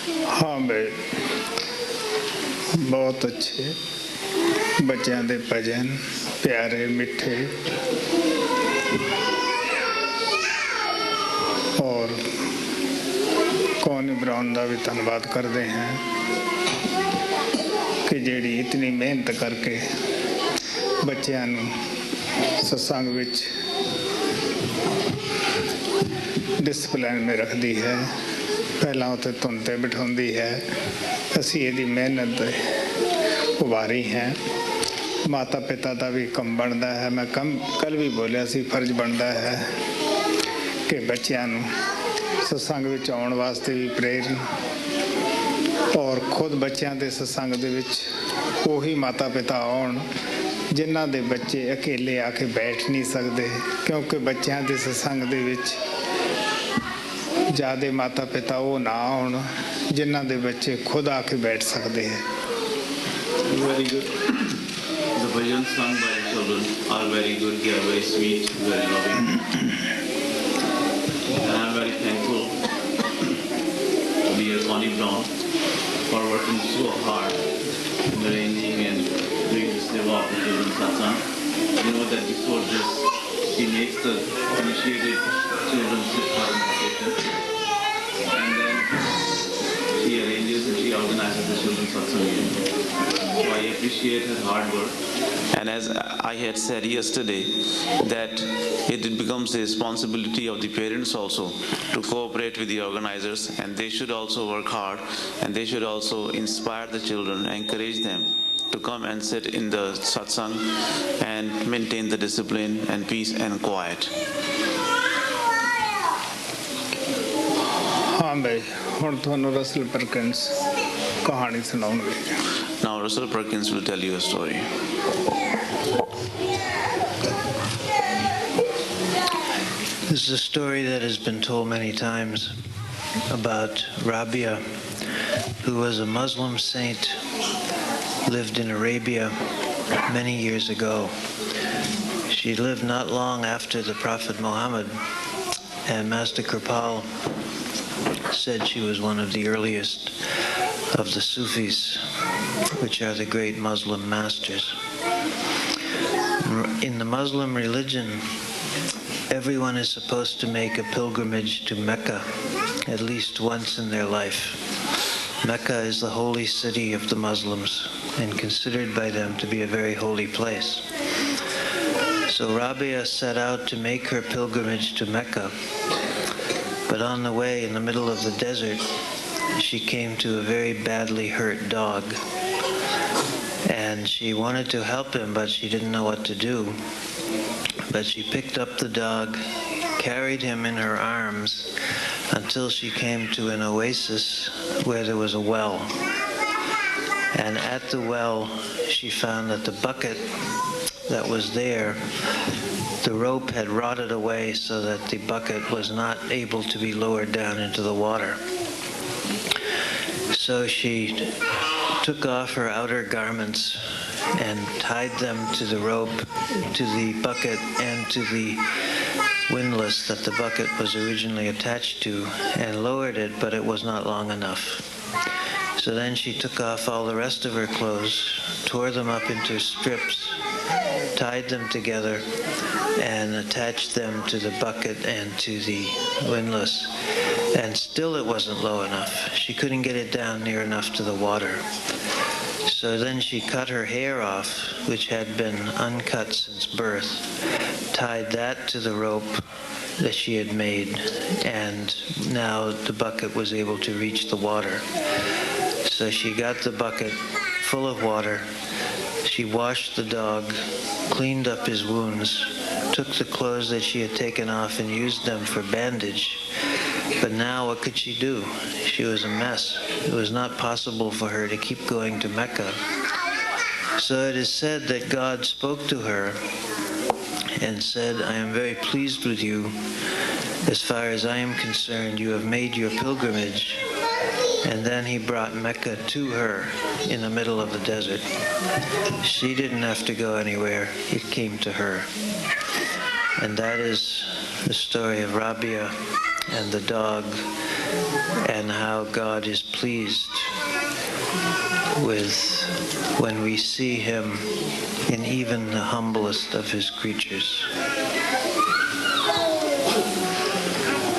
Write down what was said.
हाँ भाई, बहुत अच्छे बच्चों के भजन, प्यारे मिठे और कौन इब्राहिम का भी धन्यवाद करते हैं कि जेड़ी इतनी मेहनत करके बच्चों सत्संग विच डिसिप्लिन में रखती है। पहला उत्ते धुन ते बिठाती है। असी ये मेहनत उभारी हैं। माता पिता का भी कम बनता है। मैं कल भी बोलिया सी, फर्ज बनता है कि बच्चों सत्संग विच आउण वास्ते भी प्रेरण और खुद बच्चों के सत्संग दे विच उही माता पिता आउण जिन्हां दे बच्चे अकेले आके बैठ नहीं सकते, क्योंकि बच्चों के सत्संग दे विच ज़्यादा माता पिता वो ना आउण जिन्हां दे बच्चे खुद आके बैठ सकते हैं। Very good. The bhajans sung by the children are very good. They are very sweet, very loving. And I am very thankful to dear Connie Brown for working so hard in arranging and doing the seva of the children's satsang. You know that before this, she makes the initiated children's participation, and then she arranges and she organizes the children's satsang. So I appreciate her hard work. And as I had said yesterday, that it becomes the responsibility of the parents also to cooperate with the organizers, and they should also work hard, and they should also inspire the children, encourage them to come and sit in the satsang and maintain the discipline and peace and quiet. हाँ भाई, हुण तुहानू Russell Perkins कहानी सुनाउणगे। Now Russell Perkins will tell you a story. This is a story that has been told many times about Rabia, who was a Muslim saint, lived in Arabia many years ago. She lived not long after the Prophet Muhammad, and Master Kripal said she was one of the earliest of the Sufis, which are the great Muslim masters. In the Muslim religion, everyone is supposed to make a pilgrimage to Mecca at least once in their life. Mecca is the holy city of the Muslims and considered by them to be a very holy place. So Rabia set out to make her pilgrimage to Mecca, but on the way, in the middle of the desert, she came to a very badly hurt dog, and she wanted to help him, but she didn't know what to do. But she picked up the dog, carried him in her arms until she came to an oasis where there was a well. And at the well, she found that the bucket that was there, the rope had rotted away so that the bucket was not able to be lowered down into the water. So she took off her outer garments and tied them to the rope, to the bucket, and to the windlass that the bucket was originally attached to, and lowered it, but it was not long enough. So then she took off all the rest of her clothes, tore them up into strips, tied them together, and attached them to the bucket and to the windlass. And still it wasn't low enough. She couldn't get it down near enough to the water. So then she cut her hair off, which had been uncut since birth, tied that to the rope that she had made, and now the bucket was able to reach the water. So she got the bucket full of water. She washed the dog, cleaned up his wounds, took the clothes that she had taken off and used them for bandage. But now what could she do? She was a mess. It was not possible for her to keep going to Mecca. So it is said that God spoke to her and said, I am very pleased with you. As far as I am concerned, you have made your pilgrimage. And then he brought Mecca to her in the middle of the desert. She didn't have to go anywhere. It came to her. And that is the story of Rabia and the dog and how God is pleased with when we see him in even the humblest of his creatures.